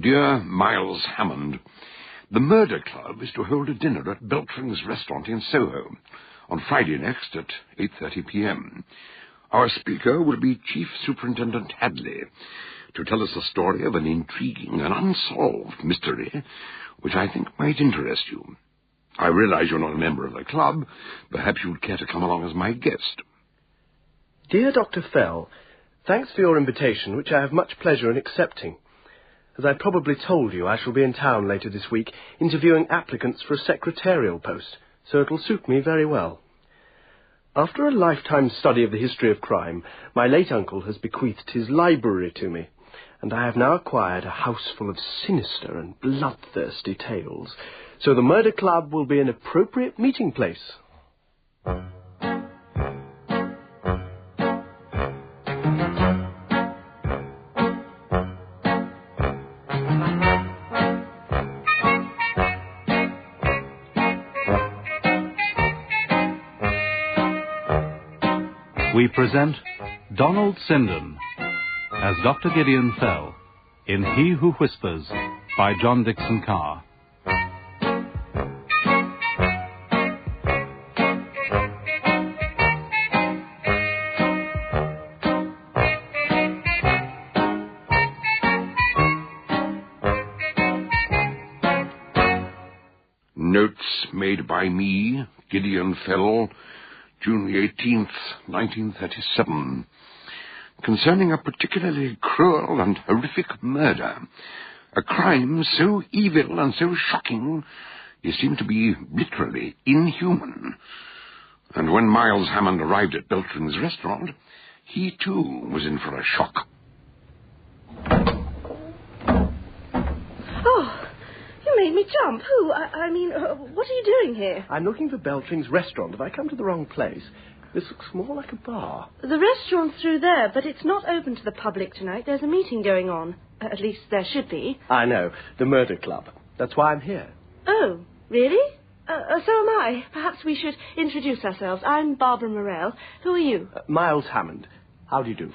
Dear Miles Hammond, the Murder Club is to hold a dinner at Beltring's restaurant in Soho on Friday next at 8:30 p.m. Our speaker will be Chief Superintendent Hadley to tell us the story of an intriguing and unsolved mystery which I think might interest you. I realize you're not a member of the club. Perhaps you'd care to come along as my guest. Dear Dr. Fell, thanks for your invitation, which I have much pleasure in accepting. As I probably told you, I shall be in town later this week interviewing applicants for a secretarial post, so it'll suit me very well. After a lifetime study of the history of crime, my late uncle has bequeathed his library to me, and I have now acquired a house full of sinister and bloodthirsty tales, so the Murder Club will be an appropriate meeting place. We present Donald Sinden as Dr. Gideon Fell in He Who Whispers by John Dixon Carr. Notes made by me, Gideon Fell, June the 18th, 1937, concerning a particularly cruel and horrific murder, a crime so evil and so shocking it seemed to be literally inhuman. And when Miles Hammond arrived at Beltring's restaurant, he too was in for a shock. Made me jump. Who? What are you doing here? I'm looking for Beltring's restaurant. Have I come to the wrong place? This looks more like a bar. The restaurant's through there, but it's not open to the public tonight. There's a meeting going on. At least there should be. I know. The Murder Club. That's why I'm here. Oh, really? So am I. Perhaps we should introduce ourselves. I'm Barbara Morell. Who are you? Miles Hammond. How do you do?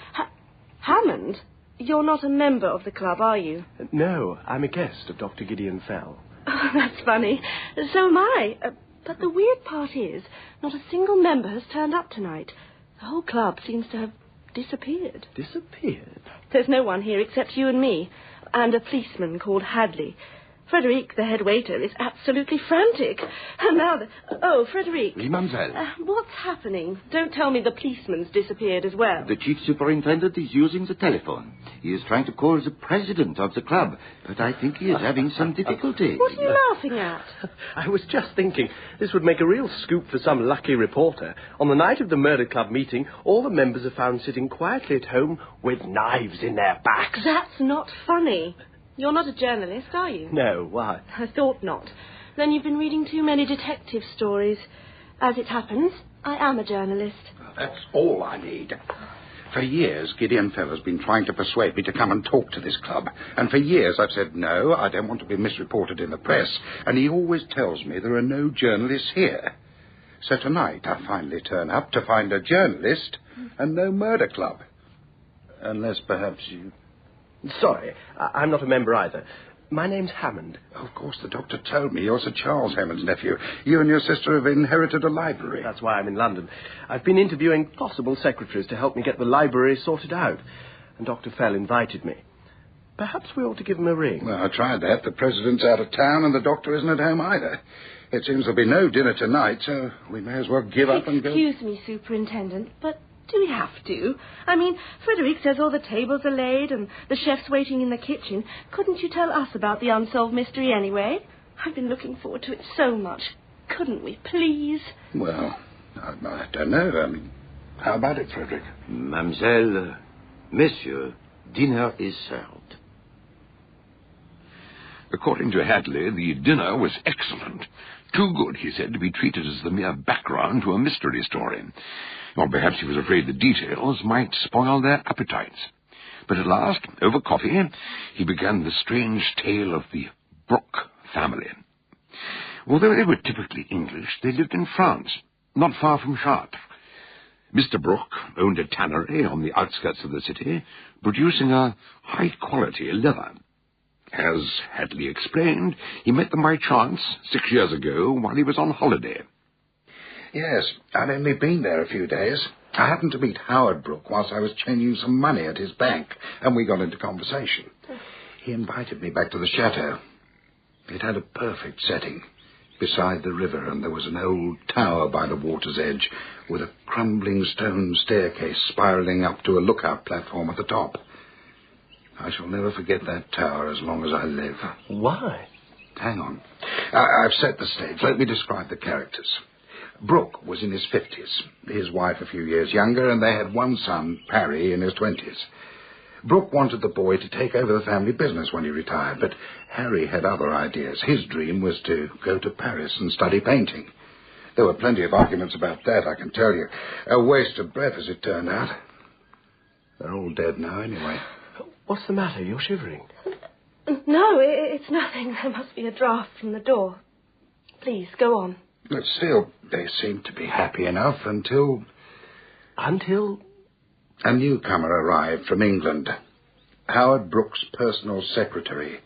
Hammond? You're not a member of the club, are you? No, I'm a guest of Dr. Gideon Fell. Oh, that's funny. So am I. But the weird part is, not a single member has turned up tonight. The whole club seems to have disappeared. Disappeared? There's no one here except you and me, and a policeman called Hadley. Frederic, the head waiter, is absolutely frantic. And now Oh, Frederic. Oui, mademoiselle. What's happening? Don't tell me the policeman's disappeared as well. The chief superintendent is using the telephone. He is trying to call the president of the club, but I think he is having some difficulty. What are you laughing at? I was just thinking this would make a real scoop for some lucky reporter. On the night of the Murder Club meeting, all the members are found sitting quietly at home with knives in their backs. That's not funny. You're not a journalist, are you? No, why? I thought not. Then you've been reading too many detective stories. As it happens, I am a journalist. Well, that's all I need. For years, Gideon Fell has been trying to persuade me to come and talk to this club. And for years I've said, no, I don't want to be misreported in the press. And he always tells me there are no journalists here. So tonight I finally turn up to find a journalist and no murder club. Unless perhaps you... Sorry, I'm not a member either. My name's Hammond. Of course, the doctor told me you're Sir Charles Hammond's nephew. You and your sister have inherited a library. That's why I'm in London. I've been interviewing possible secretaries to help me get the library sorted out, and Dr. Fell invited me. Perhaps we ought to give him a ring. Well, I tried that. The president's out of town and the doctor isn't at home either. It seems there'll be no dinner tonight, so we may as well give up and go... Excuse me, Superintendent, but... do we have to? Frederic says all the tables are laid and the chef's waiting in the kitchen. Couldn't you tell us about the unsolved mystery anyway? I've been looking forward to it so much. Couldn't we, please? Well, I don't know. How about it, Frederic? Mademoiselle, Monsieur, dinner is served. According to Hadley, the dinner was excellent. Too good, he said, to be treated as the mere background to a mystery story. Or perhaps he was afraid the details might spoil their appetites. But at last, over coffee, he began the strange tale of the Brooke family. Although they were typically English, they lived in France, not far from Chartres. Mr. Brooke owned a tannery on the outskirts of the city, producing a high-quality leather. As Hadley explained, he met them by chance 6 years ago while he was on holiday. Yes, I'd only been there a few days. I happened to meet Howard Brooke whilst I was changing some money at his bank, and we got into conversation. He invited me back to the chateau. It had a perfect setting, beside the river, and there was an old tower by the water's edge with a crumbling stone staircase spiralling up to a lookout platform at the top. I shall never forget that tower as long as I live. Why? Hang on. I've set the stage. Let me describe the characters. Brooke was in his 50s, his wife a few years younger, and they had one son, Parry, in his 20s. Brooke wanted the boy to take over the family business when he retired, but Harry had other ideas. His dream was to go to Paris and study painting. There were plenty of arguments about that, I can tell you. A waste of breath, as it turned out. They're all dead now, anyway. What's the matter? You're shivering. No, it's nothing. There must be a draught from the door. Please, go on. But still, they seemed to be happy enough until... Until? A newcomer arrived from England. Howard Brooke's personal secretary,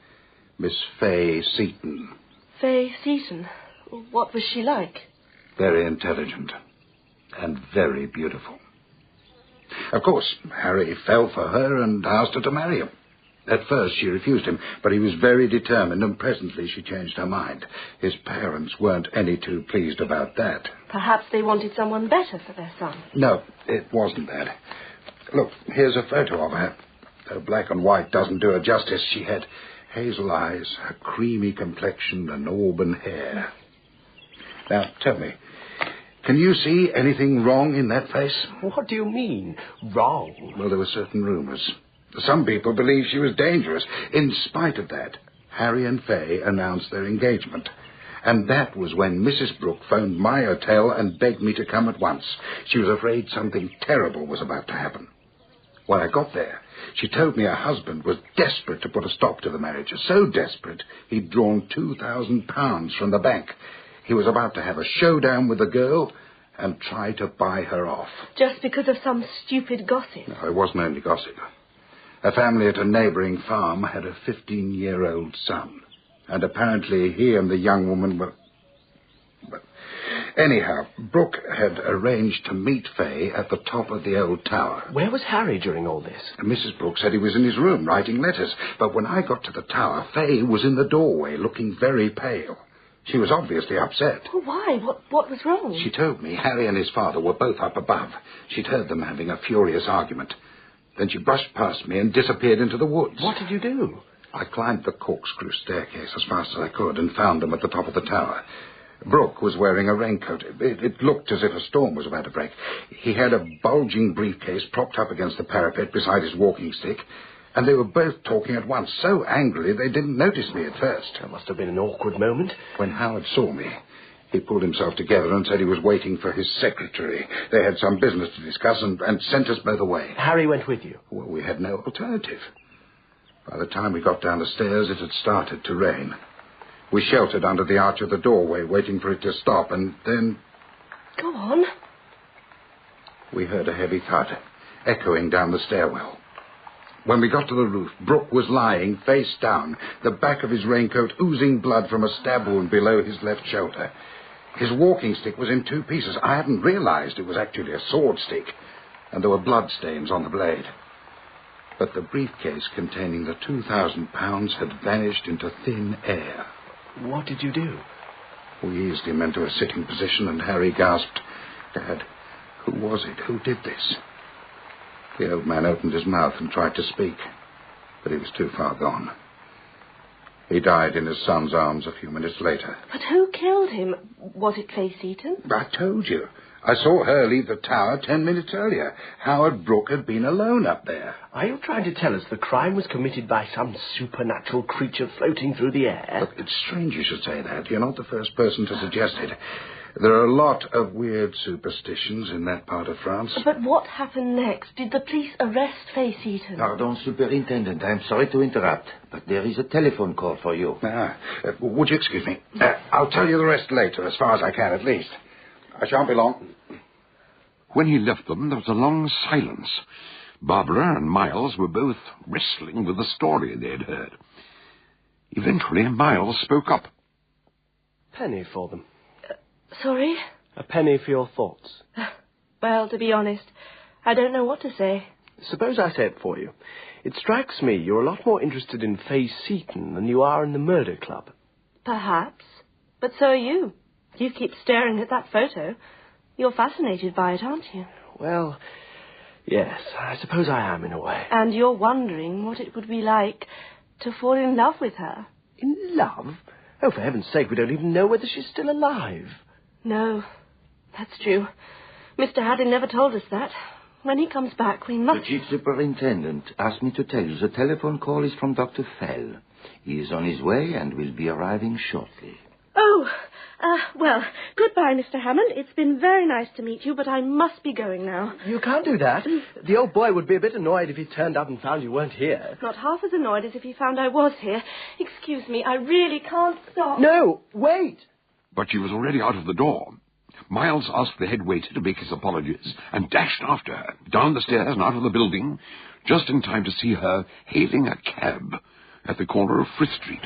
Miss Fay Seaton. Fay Seaton? What was she like? Very intelligent and very beautiful. Of course, Harry fell for her and asked her to marry him. At first she refused him, but he was very determined, and presently she changed her mind. His parents weren't any too pleased about that. Perhaps they wanted someone better for their son. No, it wasn't that. Look, here's a photo of her. Though black and white doesn't do her justice, she had hazel eyes, a creamy complexion, and auburn hair. Now, tell me, can you see anything wrong in that face? What do you mean, wrong? Well, there were certain rumours. Some people believed she was dangerous. In spite of that, Harry and Fay announced their engagement. And that was when Mrs. Brooke phoned my hotel and begged me to come at once. She was afraid something terrible was about to happen. When I got there, she told me her husband was desperate to put a stop to the marriage. So desperate, he'd drawn £2,000 from the bank. He was about to have a showdown with the girl and try to buy her off. Just because of some stupid gossip? No, it wasn't only gossip. A family at a neighbouring farm had a 15-year-old son, and apparently he and the young woman were... But anyhow, Brooke had arranged to meet Fay at the top of the old tower. Where was Harry during all this? Mrs. Brooke said he was in his room writing letters, but when I got to the tower, Fay was in the doorway looking very pale. She was obviously upset. Oh, why? What was wrong? She told me Harry and his father were both up above. She'd heard them having a furious argument. Then she brushed past me and disappeared into the woods. What did you do? I climbed the corkscrew staircase as fast as I could and found them at the top of the tower. Brooke was wearing a raincoat. It looked as if a storm was about to break. He had a bulging briefcase propped up against the parapet beside his walking stick, and they were both talking at once, so angrily they didn't notice me at first. That must have been an awkward moment. When Howard saw me, he pulled himself together and said he was waiting for his secretary. They had some business to discuss and sent us both away. Harry went with you? Well, we had no alternative. By the time we got down the stairs, it had started to rain. We sheltered under the arch of the doorway, waiting for it to stop, and then... Go on. We heard a heavy thud, echoing down the stairwell. When we got to the roof, Brooke was lying face down, the back of his raincoat oozing blood from a stab wound below his left shoulder. His walking stick was in two pieces. I hadn't realized it was actually a sword stick, and there were blood stains on the blade. But the briefcase containing the £2,000 had vanished into thin air. What did you do? We eased him into a sitting position, and Harry gasped, "Dad, who was it? Who did this?" The old man opened his mouth and tried to speak, but he was too far gone. He died in his son's arms a few minutes later. But who killed him? Was it Fay Seaton? I told you. I saw her leave the tower 10 minutes earlier. Howard Brooke had been alone up there. Are you trying to tell us the crime was committed by some supernatural creature floating through the air? Look, it's strange you should say that. You're not the first person to suggest it. There are a lot of weird superstitions in that part of France. But what happened next? Did the police arrest Fay Seaton? Pardon, Superintendent. I'm sorry to interrupt, but there is a telephone call for you. Would you excuse me? I'll tell you the rest later, as far as I can, at least. I shan't be long. When he left them, there was a long silence. Barbara and Miles were both wrestling with the story they had heard. Eventually, Miles spoke up. Penny for them. Sorry? A penny for your thoughts. Well, to be honest, I don't know what to say. Suppose I say it for you. It strikes me you're a lot more interested in Fay Seton than you are in the murder club. Perhaps. But so are you. You keep staring at that photo. You're fascinated by it, aren't you? Well, yes, I suppose I am in a way. And you're wondering what it would be like to fall in love with her. In love? Oh, for heaven's sake, we don't even know whether she's still alive. No, that's true. Mr. Hadley never told us that. When he comes back, we must... The chief superintendent asked me to tell you the telephone call is from Dr. Fell. He is on his way and will be arriving shortly. Oh, well, goodbye, Mr. Hammond. It's been very nice to meet you, but I must be going now. You can't do that. The old boy would be a bit annoyed if he turned up and found you weren't here. Not half as annoyed as if he found I was here. Excuse me, I really can't stop. No, wait! But she was already out of the door. Miles asked the head waiter to make his apologies and dashed after her, down the stairs and out of the building, just in time to see her hailing a cab at the corner of Frith Street.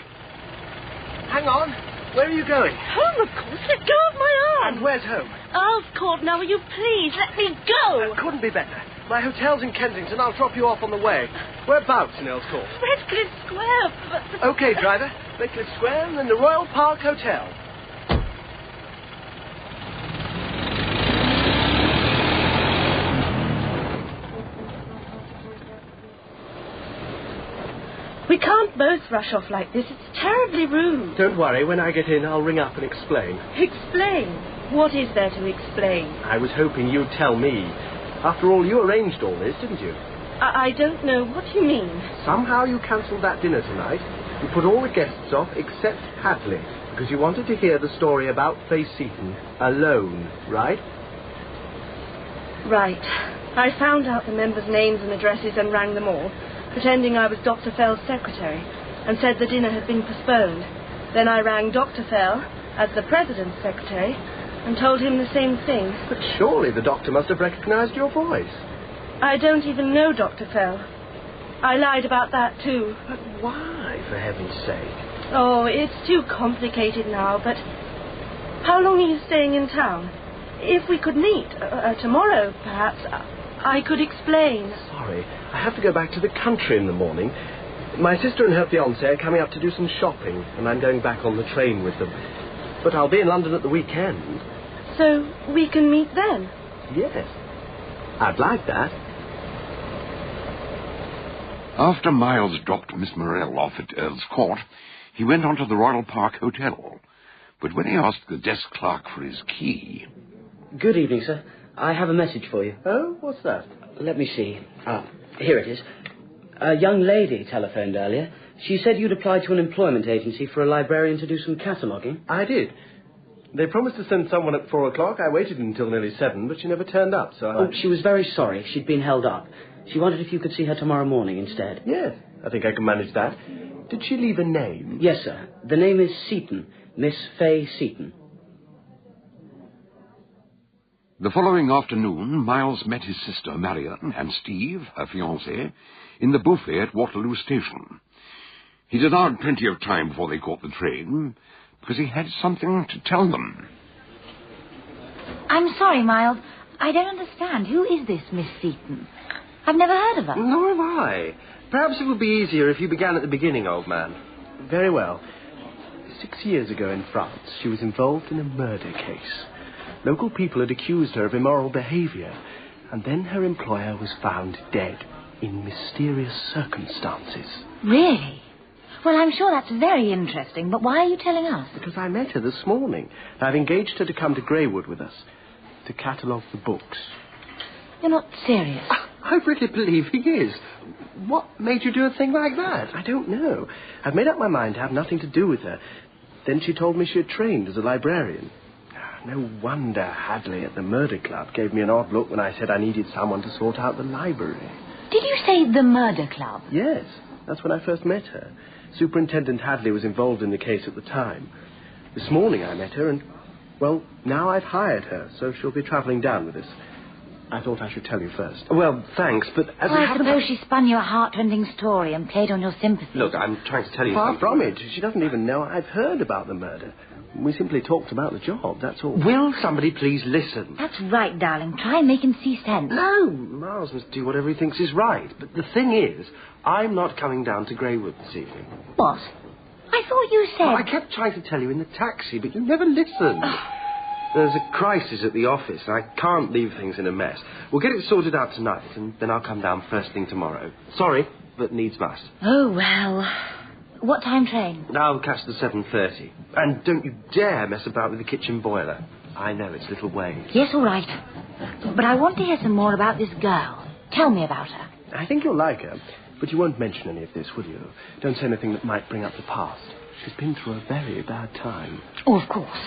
Hang on. Where are you going? Home, of course. Let go of my arm. And where's home? Earl's Court. Now, will you please let me go? Couldn't be better. My hotel's in Kensington. I'll drop you off on the way. Whereabouts in Earl's Court? Redcliffe Square, but... OK, driver. Redcliffe Square and then the Royal Park Hotel. We can't both rush off like this. It's terribly rude. Don't worry. When I get in, I'll ring up and explain. Explain? What is there to explain? I was hoping you'd tell me. After all, you arranged all this, didn't you? I don't know. What do you mean? Somehow you cancelled that dinner tonight. You put all the guests off except Hadley, because you wanted to hear the story about Fay Seton alone, right? Right. I found out the members' names and addresses and rang them all, pretending I was Dr. Fell's secretary, and said the dinner had been postponed. Then I rang Dr. Fell as the president's secretary and told him the same thing. But surely the doctor must have recognised your voice. I don't even know Dr. Fell. I lied about that too. But why, for heaven's sake? Oh, it's too complicated now, but how long are you staying in town? If we could meet, tomorrow, perhaps, I could explain. Sorry, I have to go back to the country in the morning. My sister and her fiancé are coming up to do some shopping, and I'm going back on the train with them. But I'll be in London at the weekend. So we can meet then? Yes. I'd like that. After Miles dropped Miss Morell off at Earl's Court, he went on to the Royal Park Hotel. But when he asked the desk clerk for his key... Good evening, sir. I have a message for you. Oh, what's that? Let me see. Here it is. A young lady telephoned earlier. She said you'd applied to an employment agency for a librarian to do some cataloguing. I did. They promised to send someone at 4 o'clock. I waited until nearly 7, but she never turned up, so Oh, she was very sorry. She'd been held up. She wondered if you could see her tomorrow morning instead. Yes, I think I can manage that. Did she leave a name? Yes, sir. The name is Seton. Miss Fay Seton. The following afternoon, Miles met his sister Marion and Steve, her fiancé, in the buffet at Waterloo Station. He'd allowed plenty of time before they caught the train, because he had something to tell them. I'm sorry, Miles. I don't understand. Who is this Miss Seton? I've never heard of her. Nor have I. Perhaps it would be easier if you began at the beginning, old man. Very well. 6 years ago in France, she was involved in a murder case. Local people had accused her of immoral behaviour, and then her employer was found dead in mysterious circumstances. Really? Well, I'm sure that's very interesting, but why are you telling us? Because I met her this morning. I've engaged her to come to Greywood with us, to catalogue the books. You're not serious. I really believe he is. What made you do a thing like that? I don't know. I've made up my mind to have nothing to do with her. Then she told me she had trained as a librarian. No wonder Hadley at the murder club gave me an odd look when I said I needed someone to sort out the library. Did you say the murder club? Yes, that's when I first met her. Superintendent Hadley was involved in the case at the time. This morning I met her and, well, now I've hired her, so she'll be travelling down with us. I thought I should tell you first. Well, thanks, but as I suppose she spun you a heart-rending story and played on your sympathy. Look, I'm trying to tell you far from it. She doesn't even know I've heard about the murder. We simply talked about the job, that's all. Will somebody please listen? That's right, darling. Try and make him see sense. No, Miles must do whatever he thinks is right. But the thing is, I'm not coming down to Greywood this evening. What? I thought you said... Well, I kept trying to tell you in the taxi, but you never listened. There's a crisis at the office, and I can't leave things in a mess. We'll get it sorted out tonight, and then I'll come down first thing tomorrow. Sorry, but needs must. Oh, well... What time train? I'll catch the 7:30. And don't you dare mess about with the kitchen boiler. I know it's little Wade. Yes, all right. But I want to hear some more about this girl. Tell me about her. I think you'll like her, but you won't mention any of this, will you? Don't say anything that might bring up the past. She's been through a very bad time. Oh, of course.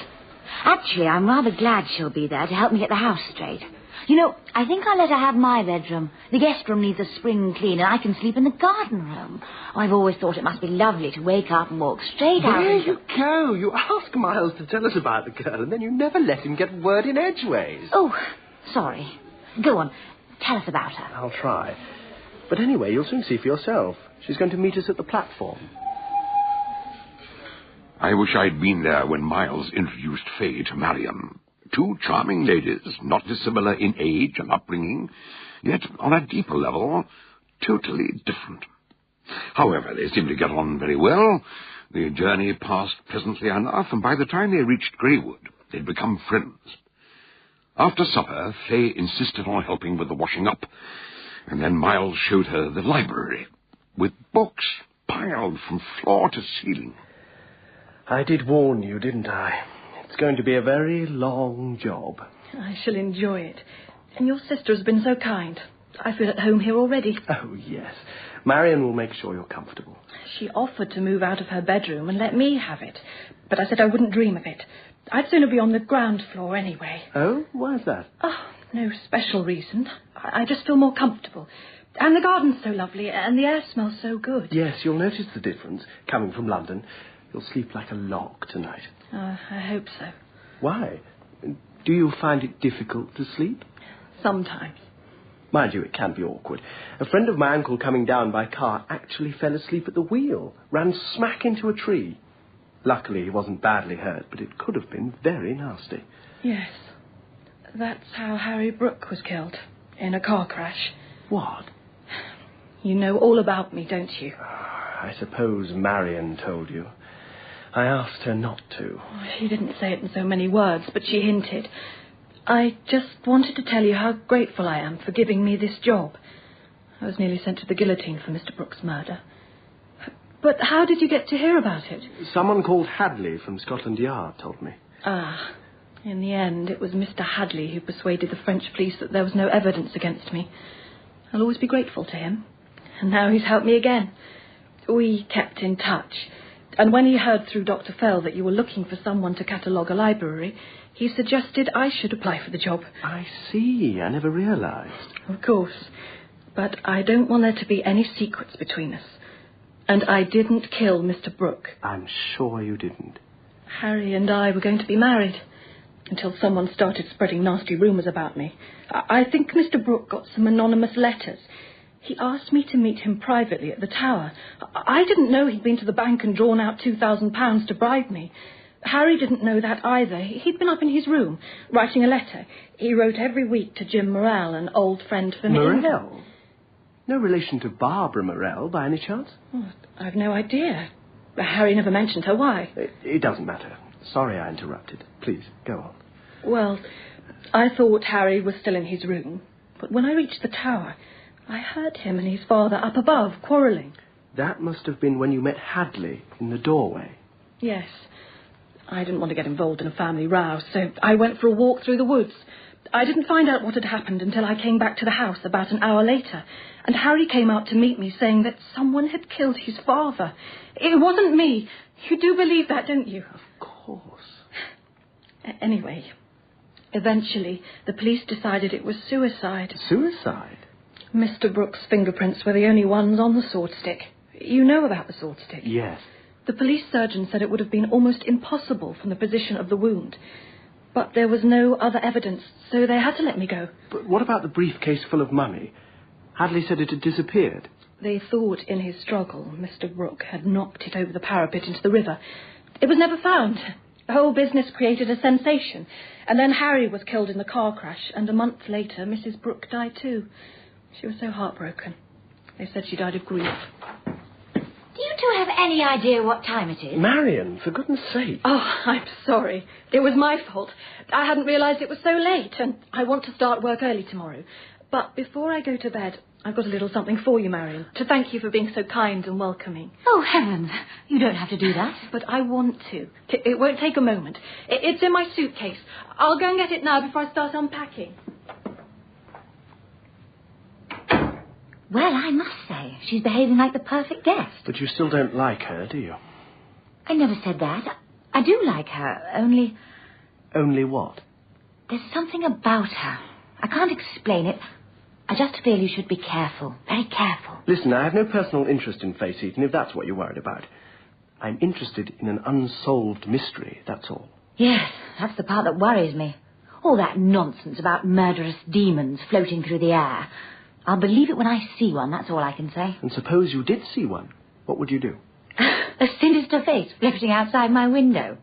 Actually, I'm rather glad she'll be there to help me get the house straight. You know, I think I'll let her have my bedroom. The guest room needs a spring clean, and I can sleep in the garden room. Oh, I've always thought it must be lovely to wake up and walk straight out. There you go. You ask Miles to tell us about the girl, and then you never let him get a word in edgeways. Oh, sorry. Go on. Tell us about her. I'll try. But anyway, you'll soon see for yourself. She's going to meet us at the platform. I wish I'd been there when Miles introduced Fay to Marion. Two charming ladies, not dissimilar in age and upbringing, yet on a deeper level, totally different. However, they seemed to get on very well. The journey passed pleasantly enough, and by the time they reached Greywood, they'd become friends. After supper, Fay insisted on helping with the washing up, and then Miles showed her the library, with books piled from floor to ceiling. I did warn you, didn't I? It's going to be a very long job. I shall enjoy it. And your sister has been so kind. I feel at home here already. Oh, yes. Marion will make sure you're comfortable. She offered to move out of her bedroom and let me have it. But I said I wouldn't dream of it. I'd sooner be on the ground floor anyway. Oh? Why is that? Oh, no special reason. I just feel more comfortable. And the garden's so lovely, and the air smells so good. Yes, you'll notice the difference, coming from London. You'll sleep like a log tonight. I hope so. Why? Do you find it difficult to sleep? Sometimes. Mind you, it can be awkward. A friend of my uncle coming down by car actually fell asleep at the wheel, ran smack into a tree. Luckily, he wasn't badly hurt, but it could have been very nasty. Yes. That's how Harry Brooke was killed, in a car crash. What? You know all about me, don't you? I suppose Marion told you. I asked her not to. She didn't say it in so many words, but she hinted. I just wanted to tell you how grateful I am for giving me this job. I was nearly sent to the guillotine for Mr. Brooke's murder. But how did you get to hear about it? Someone called Hadley from Scotland Yard told me. Ah, in the end, it was Mr. Hadley who persuaded the French police that there was no evidence against me. I'll always be grateful to him. And now he's helped me again. We kept in touch. And when he heard through Dr. Fell that you were looking for someone to catalogue a library, he suggested I should apply for the job. I see. I never realised. Of course. But I don't want there to be any secrets between us. And I didn't kill Mr. Brooke. I'm sure you didn't. Harry and I were going to be married until someone started spreading nasty rumours about me. I think Mr. Brooke got some anonymous letters. He asked me to meet him privately at the tower. I didn't know he'd been to the bank and drawn out £2,000 to bribe me. Harry didn't know that either. He'd been up in his room, writing a letter. He wrote every week to Jim Morrell, an old friend from England. Morrell? No relation to Barbara Morrell, by any chance? Oh, I've no idea. Harry never mentioned her. Why? It doesn't matter. Sorry I interrupted. Please, go on. Well, I thought Harry was still in his room. But when I reached the tower, I heard him and his father up above, quarrelling. That must have been when you met Hadley in the doorway. Yes. I didn't want to get involved in a family row, so I went for a walk through the woods. I didn't find out what had happened until I came back to the house about an hour later, and Harry came out to meet me saying that someone had killed his father. It wasn't me. You do believe that, don't you? Of course. Anyway, eventually the police decided it was suicide. Suicide? Mr. Brooke's fingerprints were the only ones on the sword stick. You know about the sword stick? Yes. The police surgeon said it would have been almost impossible from the position of the wound. But there was no other evidence, so they had to let me go. But what about the briefcase full of money? Hadley said it had disappeared. They thought in his struggle Mr. Brooke had knocked it over the parapet into the river. It was never found. The whole business created a sensation. And then Harry was killed in the car crash, and a month later Mrs. Brooke died too. She was so heartbroken. They said she died of grief. Do you two have any idea what time it is? Marion, for goodness sake. Oh, I'm sorry. It was my fault. I hadn't realised it was so late, and I want to start work early tomorrow. But before I go to bed, I've got a little something for you, Marion, to thank you for being so kind and welcoming. Oh, heavens. You don't have to do that. But I want to. It won't take a moment. It's in my suitcase. I'll go and get it now before I start unpacking. Well, I must say, she's behaving like the perfect guest. But you still don't like her, do you? I never said that. I do like her, only... Only what? There's something about her. I can't explain it. I just feel you should be careful, very careful. Listen, I have no personal interest in Fleigh Seaton, if that's what you're worried about. I'm interested in an unsolved mystery, that's all. Yes, that's the part that worries me. All that nonsense about murderous demons floating through the air. I'll believe it when I see one, that's all I can say. And suppose you did see one, what would you do? A sinister face floating outside my window.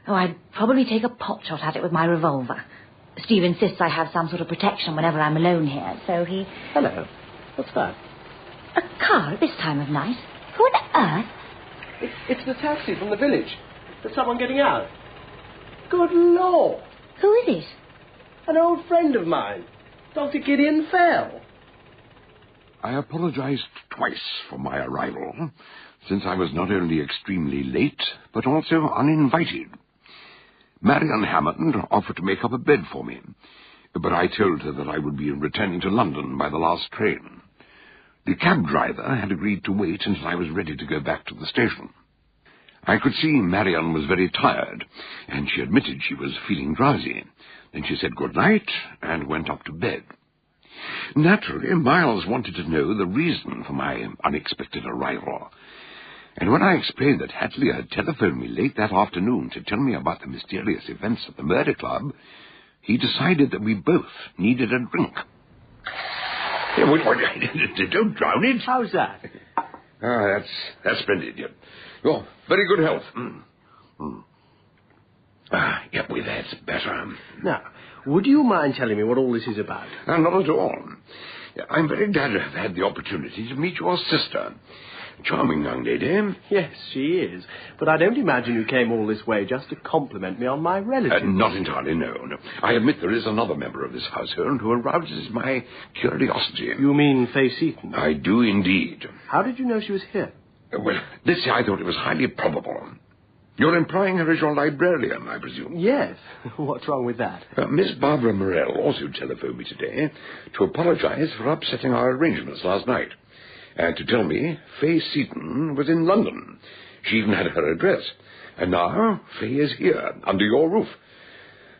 Oh, I'd probably take a pot shot at it with my revolver. Steve insists I have some sort of protection whenever I'm alone here, so he... Hello. What's that? A car at this time of night? Who on earth? It's the taxi from the village. There's someone getting out. Good Lord. Who is it? An old friend of mine, Dr. Gideon Fell. I apologized twice for my arrival, since I was not only extremely late, but also uninvited. Marion Hammond offered to make up a bed for me, but I told her that I would be returning to London by the last train. The cab driver had agreed to wait until I was ready to go back to the station. I could see Marion was very tired, and she admitted she was feeling drowsy. Then she said good night and went up to bed. Naturally, Miles wanted to know the reason for my unexpected arrival. And when I explained that Hadley had telephoned me late that afternoon to tell me about the mysterious events at the murder club, he decided that we both needed a drink. Don't drown it. How's that? That's splendid. Oh, very good health. Yep, that's better. Now, would you mind telling me what all this is about? Not at all. I'm very glad to have had the opportunity to meet your sister. Charming young lady. Yes, she is. But I don't imagine you came all this way just to compliment me on my relatives. Not entirely, no. I admit there is another member of this household who arouses my curiosity. You mean Fleigh Seaton? I do indeed. How did you know she was here? Well, let's say I thought it was highly probable. You're employing her as your librarian, I presume? Yes. What's wrong with that? Miss Barbara Morell also telephoned me today to apologize for upsetting our arrangements last night. And to tell me Fleigh Seaton was in London. She even had her address. And now Fleigh is here, under your roof.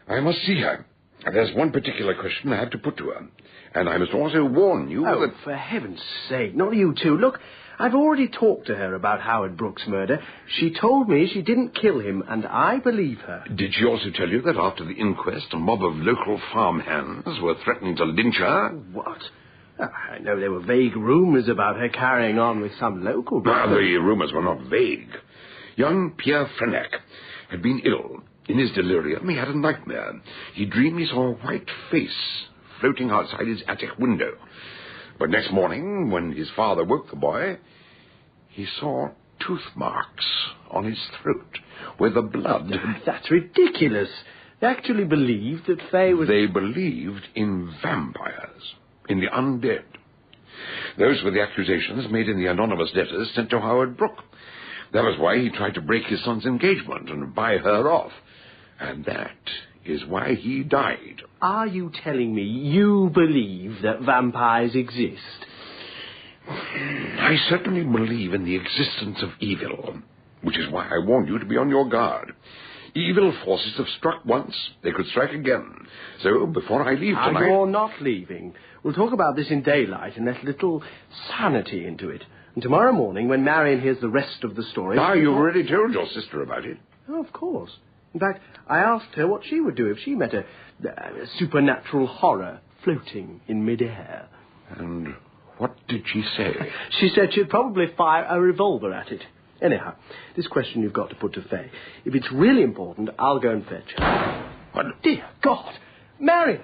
I must see her. There's one particular question I have to put to her. And I must also warn you that... Oh, for heaven's sake, not you two. Look, I've already talked to her about Howard Brooks' murder. She told me she didn't kill him, and I believe her. Did she also tell you that after the inquest, a mob of local farmhands were threatening to lynch her? What? I know there were vague rumours about her carrying on with some local... The rumours were not vague. Young Pierre Freneck had been ill. In his delirium, he had a nightmare. He dreamed he saw a white face floating outside his attic window. But next morning, when his father woke the boy, he saw tooth marks on his throat, where the blood... That's ridiculous. They actually believed that Fleigh was... They believed in vampires, in the undead. Those were the accusations made in the anonymous letters sent to Howard Brooke. That was why he tried to break his son's engagement and buy her off. And that is why he died. Are you telling me you believe that vampires exist? I certainly believe in the existence of evil, which is why I warn you to be on your guard. Evil forces have struck once, they could strike again. So, before I leave tonight... You're not leaving. We'll talk about this in daylight and let a little sanity into it. And tomorrow morning, when Marion hears the rest of the story... You've already told your sister about it. Oh, of course. In fact, I asked her what she would do if she met a supernatural horror floating in midair. And what did she say? She said she'd probably fire a revolver at it. Anyhow, this question you've got to put to Fay. If it's really important, I'll go and fetch her. What? Dear God! Marion!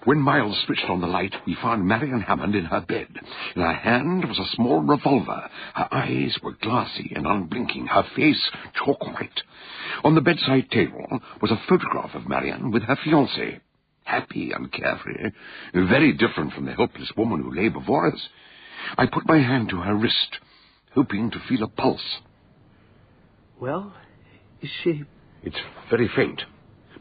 When Miles switched on the light, we found Marion Hammond in her bed. In her hand was a small revolver. Her eyes were glassy and unblinking, her face chalk white. On the bedside table was a photograph of Marion with her fiancé. Happy and carefree, very different from the helpless woman who lay before us. I put my hand to her wrist, hoping to feel a pulse. Well, is she... It's very faint,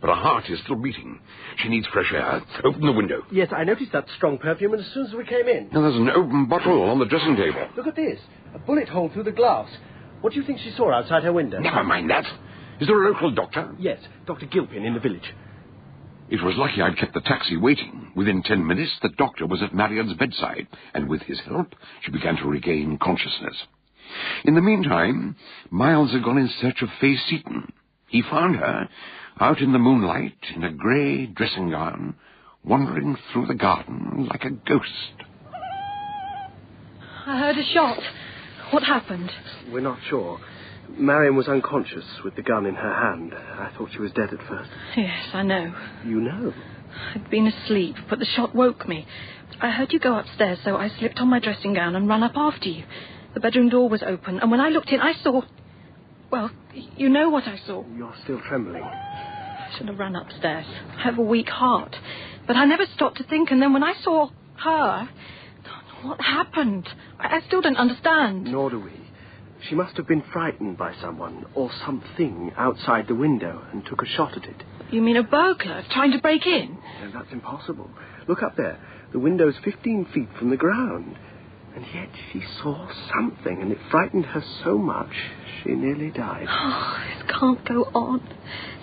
but her heart is still beating. She needs fresh air. Open the window. Yes, I noticed that strong perfume as soon as we came in. Now, there's an open bottle on the dressing table. Look at this. A bullet hole through the glass. What do you think she saw outside her window? Never mind that. Is there a local doctor? Yes, Dr. Gilpin in the village. It was lucky I'd kept the taxi waiting. Within 10 minutes, the doctor was at Marion's bedside, and with his help, she began to regain consciousness. In the meantime, Miles had gone in search of Fay Seaton. He found her out in the moonlight in a grey dressing gown, wandering through the garden like a ghost. I heard a shot. What happened? We're not sure. Marion was unconscious with the gun in her hand. I thought she was dead at first. Yes, I know. You know? I'd been asleep, but the shot woke me. I heard you go upstairs, so I slipped on my dressing gown and ran up after you. The bedroom door was open, and when I looked in, I saw... Well, you know what I saw. You're still trembling. I should have run upstairs. I have a weak heart. But I never stopped to think, and then when I saw her... What happened? I still don't understand. Nor do we. She must have been frightened by someone or something outside the window and took a shot at it. You mean a burglar trying to break in? No, that's impossible. Look up there. The window's 15 feet from the ground. And yet she saw something, and it frightened her so much she nearly died. Oh, this can't go on.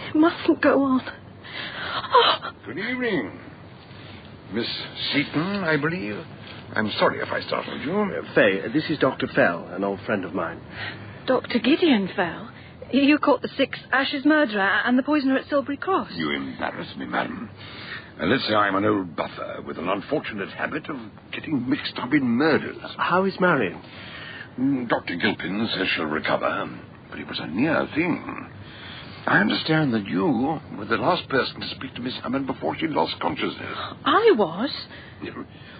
It mustn't go on. Oh. Good evening. Miss Seaton, I believe. I'm sorry if I startled you. Fay, this is Dr. Fell, an old friend of mine. Dr. Gideon Fell? You caught the 6 Ashes murderer and the poisoner at Silbury Cross? You embarrass me, madam. Let's say I'm an old buffer with an unfortunate habit of getting mixed up in murders. How is Marion? Dr. Gilpin says she'll recover, but it was a near thing. I understand that you were the last person to speak to Miss Hammond before she lost consciousness. I was?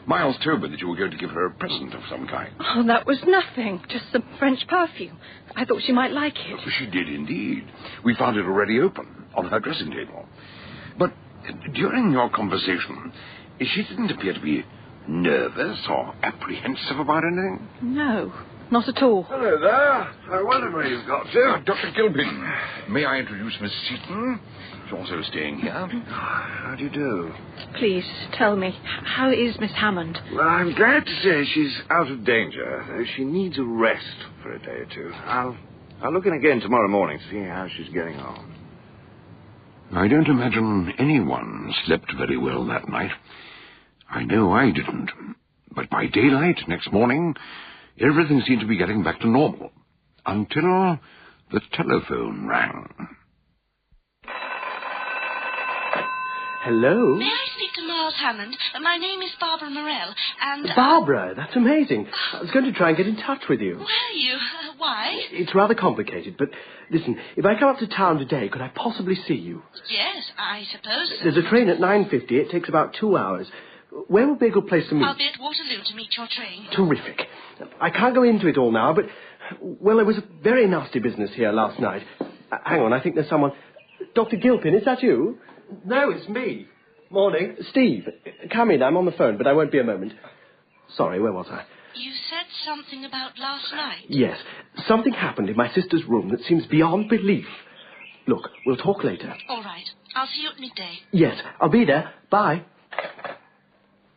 Miles told me that you were going to give her a present of some kind. Oh, that was nothing. Just some French perfume. I thought she might like it. She did indeed. We found it already open on her dressing table. But during your conversation, she didn't appear to be nervous or apprehensive about anything. No, not at all. Hello there. I wonder where you've got to. Dr. Gilpin. May I introduce Miss Seaton? She's also staying here. How do you do? Please, tell me, how is Miss Hammond? Well, I'm glad to say she's out of danger, though she needs a rest for a day or two. I'll look in again tomorrow morning to see how she's getting on. I don't imagine anyone slept very well that night. I know I didn't. But by daylight next morning, everything seemed to be getting back to normal. Until the telephone rang. Hello? May I speak to Miles Hammond? My name is Barbara Morell, and... Barbara, that's amazing. I was going to try and get in touch with you. Were you? Why? It's rather complicated, but listen, if I come up to town today, could I possibly see you? Yes, I suppose so. There's a train at 9:50. It takes about 2 hours. Where would be a good place to meet? I'll be at Waterloo to meet your train. Terrific. I can't go into it all now, but... Well, there was a very nasty business here last night. Hang on, I think there's someone... Dr. Gilpin, is that you? No, it's me. Morning. Steve, come in. I'm on the phone, but I won't be a moment. Sorry, where was I? You said something about last night. Yes. Something happened in my sister's room that seems beyond belief. Look, we'll talk later. All right. I'll see you at midday. Yes, I'll be there. Bye.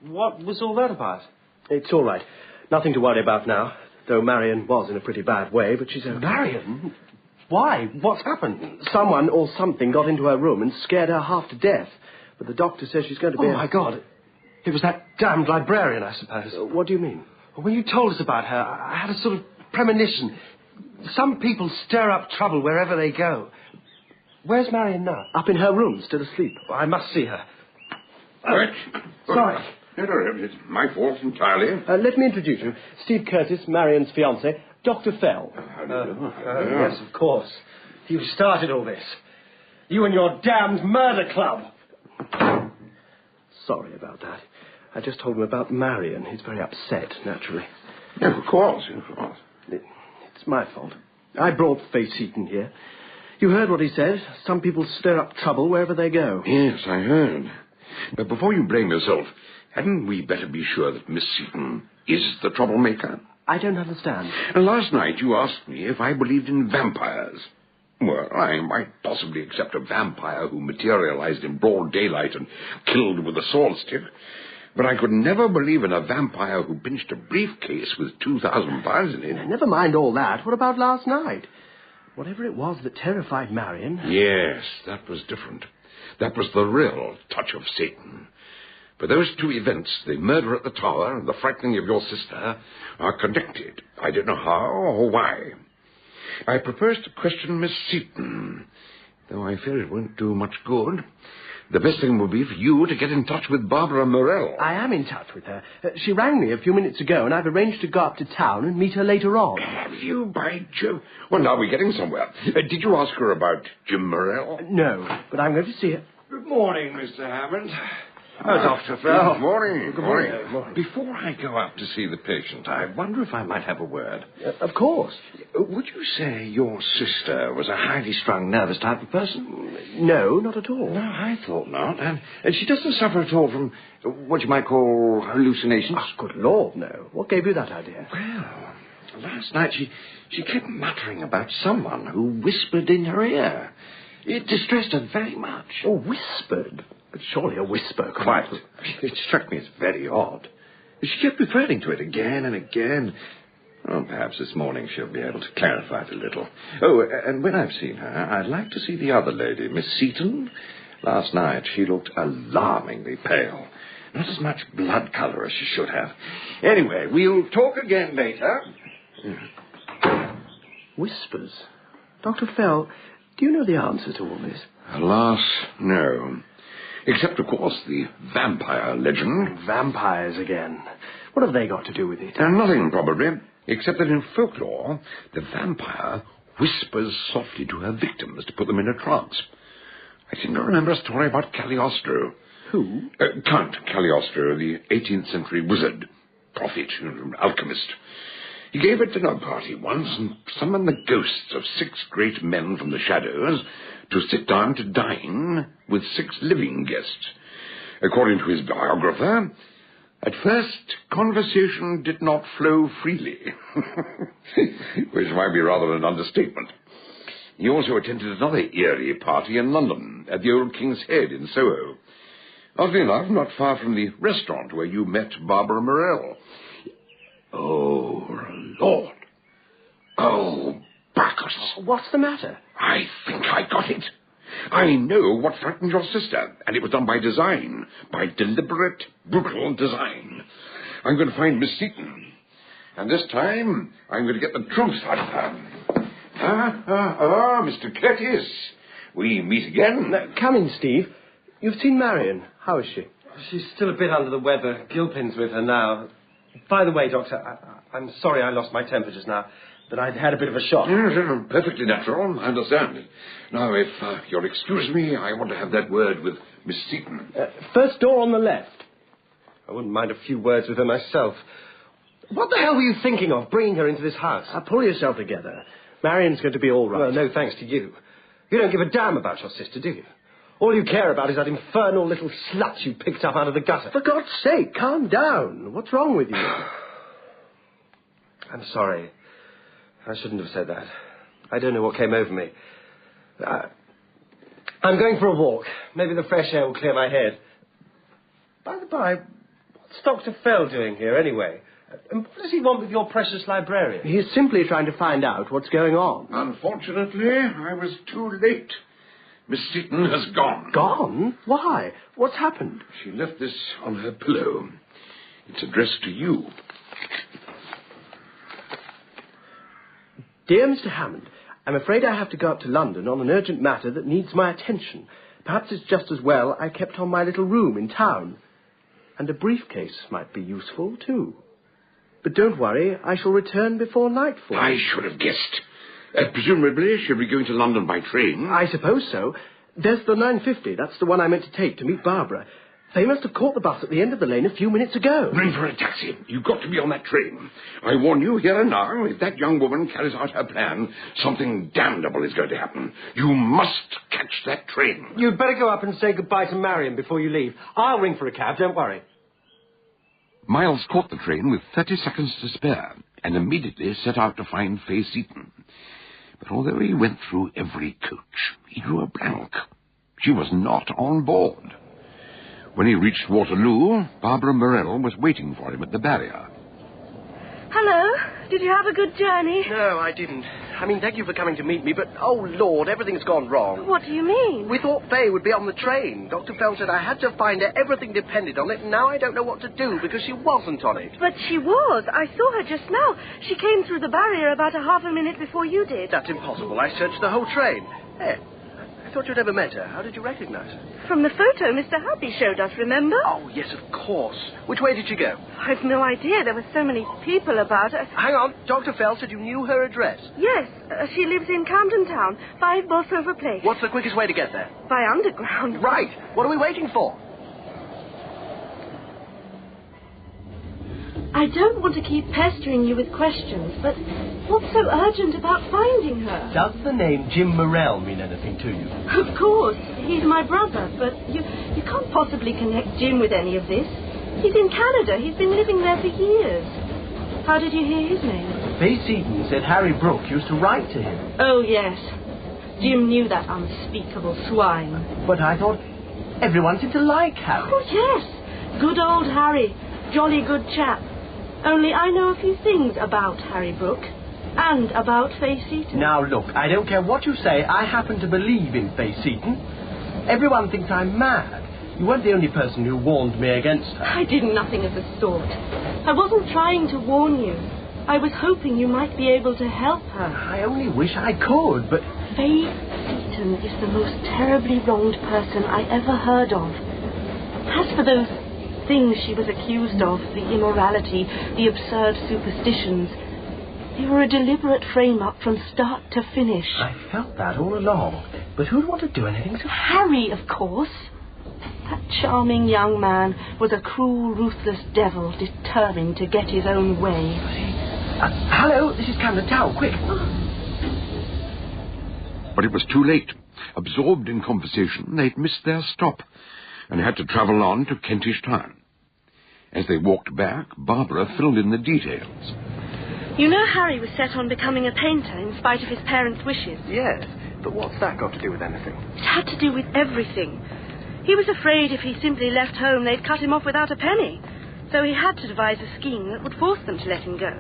What was all that about? It's all right. Nothing to worry about now, though Marion was in a pretty bad way, but she's okay. Marion? Why? What's happened? Someone or something got into her room and scared her half to death. But the doctor says she's going to be... Oh, my God. It was that damned librarian, I suppose. What do you mean? When you told us about her, I had a sort of premonition. Some people stir up trouble wherever they go. Where's Marion now? Up in her room, still asleep. I must see her. Sorry. It's my fault entirely. Let me introduce you. Steve Curtis, Marion's fiancé, Dr. Fell. Yes, of course. You started all this. You and your damned murder club. Sorry about that. I just told him about Marion. He's very upset, naturally. Yeah, of course. It's my fault. I brought Fay Seaton here. You heard what he said. Some people stir up trouble wherever they go. Yes, I heard. But before you blame yourself, hadn't we better be sure that Miss Seaton is the troublemaker? I don't understand. And last night you asked me if I believed in vampires. Well, I might possibly accept a vampire who materialized in broad daylight and killed with a sword stick, but I could never believe in a vampire who pinched a briefcase with 2,000 pounds in it. Never mind all that. What about last night? Whatever it was that terrified Marion... Yes, that was different. That was the real touch of Satan. But those two events, the murder at the tower and the frightening of your sister, are connected. I don't know how or why. I propose to question Miss Seaton, though I fear it won't do much good. The best thing will be for you to get in touch with Barbara Morell. I am in touch with her. She rang me a few minutes ago, and I've arranged to go up to town and meet her later on. Have you, by Jove? Well, now we're getting somewhere. Did you ask her about Jim Morell? No, but I'm going to see her. Good morning, Mr. Hammond. Dr. Fell. Good morning. Good morning. Before I go up to see the patient, I wonder if I might have a word. Of course. Would you say your sister was a highly strung, nervous type of person? No, not at all. No, I thought not. And she doesn't suffer at all from what you might call hallucinations? Oh, good Lord, no. What gave you that idea? Well, last night she kept muttering about someone who whispered in her ear. It distressed her very much. Oh, whispered? But surely a whisper... Quite. It struck me as very odd. She kept referring to it again and again. Well, perhaps this morning she'll be able to clarify it a little. Oh, and when I've seen her, I'd like to see the other lady, Miss Seaton. Last night she looked alarmingly pale. Not as much blood colour as she should have. Anyway, we'll talk again later. Whispers? Dr. Fell, do you know the answer to all this? Alas, no. Except, of course, the vampire legend. Vampires again. What have they got to do with it? Nothing, probably, except that in folklore, the vampire whispers softly to her victims to put them in a trance. I seem to remember a story about Cagliostro. Who? Count Cagliostro, the 18th century wizard, prophet, alchemist. He gave a dinner party once and summoned the ghosts of 6 great men from the shadows to sit down to dine with 6 living guests. According to his biographer, at first conversation did not flow freely, which might be rather an understatement. He also attended another eerie party in London, at the Old King's Head in Soho. Oddly enough, not far from the restaurant where you met Barbara Morell. Oh, Lord. Oh, Bacchus. What's the matter? I think I got it. I know what frightened your sister, and it was done by design, by deliberate, brutal design. I'm going to find Miss Seaton, and this time I'm going to get the truth out of her. Mr. Curtis, we meet again. Come in, Steve. You've seen Marion. How is she? She's still a bit under the weather. Gilpin's with her now. By the way, Doctor, I'm sorry I lost my temper just now, that I'd had a bit of a shock. Yes, perfectly natural. I understand. Now, if you'll excuse me, I want to have that word with Miss Seaton. First door on the left. I wouldn't mind a few words with her myself. What the hell were you thinking of, bringing her into this house? Pull yourself together. Marion's going to be all right. Well, no thanks to you. You don't give a damn about your sister, do you? All you care about is that infernal little slut you picked up out of the gutter. For God's sake, calm down. What's wrong with you? I'm sorry. I shouldn't have said that. I don't know what came over me. I'm going for a walk. Maybe the fresh air will clear my head. By the by, what's Dr. Fell doing here, anyway? And what does he want with your precious librarian? He's simply trying to find out what's going on. Unfortunately, I was too late. Miss Seaton has gone. Gone? Why? What's happened? She left this on her pillow. It's addressed to you. Dear Mr. Hammond, I'm afraid I have to go up to London on an urgent matter that needs my attention. Perhaps it's just as well I kept on my little room in town. And a briefcase might be useful, too. But don't worry, I shall return before nightfall. I should have guessed. Presumably she'll be going to London by train. I suppose so. There's the 9:50. That's the one I meant to take to meet Barbara. They must have caught the bus at the end of the lane a few minutes ago. Ring for a taxi. You've got to be on that train. I warn you here and now, if that young woman carries out her plan, something damnable is going to happen. You must catch that train. You'd better go up and say goodbye to Marion before you leave. I'll ring for a cab, don't worry. Miles caught the train with 30 seconds to spare and immediately set out to find Fay Seaton. But although he went through every coach, he drew a blank. She was not on board. When he reached Waterloo, Barbara Morell was waiting for him at the barrier. Hello. Did you have a good journey? No, I didn't. I mean, thank you for coming to meet me, but, oh, Lord, everything's gone wrong. What do you mean? We thought Fay would be on the train. Dr. Fell said I had to find her. Everything depended on it, and now I don't know what to do because she wasn't on it. But she was. I saw her just now. She came through the barrier about a half a minute before you did. That's impossible. I searched the whole train. Hey, I thought you'd ever met her. How did you recognize her? From the photo Mr. Happy showed us, remember? Oh, yes, of course. Which way did she go? I've no idea. There were so many people about her. Hang on. Dr. Fell said you knew her address. Yes. She lives in Camden Town, 5 Bolsover Place. What's the quickest way to get there? By underground. Right. What are we waiting for? I don't want to keep pestering you with questions, but what's so urgent about finding her? Does the name Jim Morell mean anything to you? Of course. He's my brother, but you can't possibly connect Jim with any of this. He's in Canada. He's been living there for years. How did you hear his name? Fay Seaton said Harry Brooke used to write to him. Oh, yes. Jim knew that unspeakable swine. But I thought everyone seemed to like Harry. Oh, yes. Good old Harry. Jolly good chap. Only I know a few things about Harry Brooke and about Fay Seaton. Now, look, I don't care what you say. I happen to believe in Fay Seaton. Everyone thinks I'm mad. You weren't the only person who warned me against her. I did nothing of the sort. I wasn't trying to warn you. I was hoping you might be able to help her. I only wish I could, but... Fay Seaton is the most terribly wronged person I ever heard of. As for those things she was accused of, the immorality, the absurd superstitions, they were a deliberate frame-up from start to finish. I felt that all along. But who'd want to do anything so... Harry, of course. That charming young man was a cruel, ruthless devil determined to get his own way. Hello, this is Camden Town, quick. But it was too late. Absorbed in conversation, they'd missed their stop and had to travel on to Kentish Town. As they walked back, Barbara filled in the details. You know Harry was set on becoming a painter in spite of his parents' wishes? Yes, but what's that got to do with anything? It had to do with everything. He was afraid if he simply left home, they'd cut him off without a penny. So he had to devise a scheme that would force them to let him go.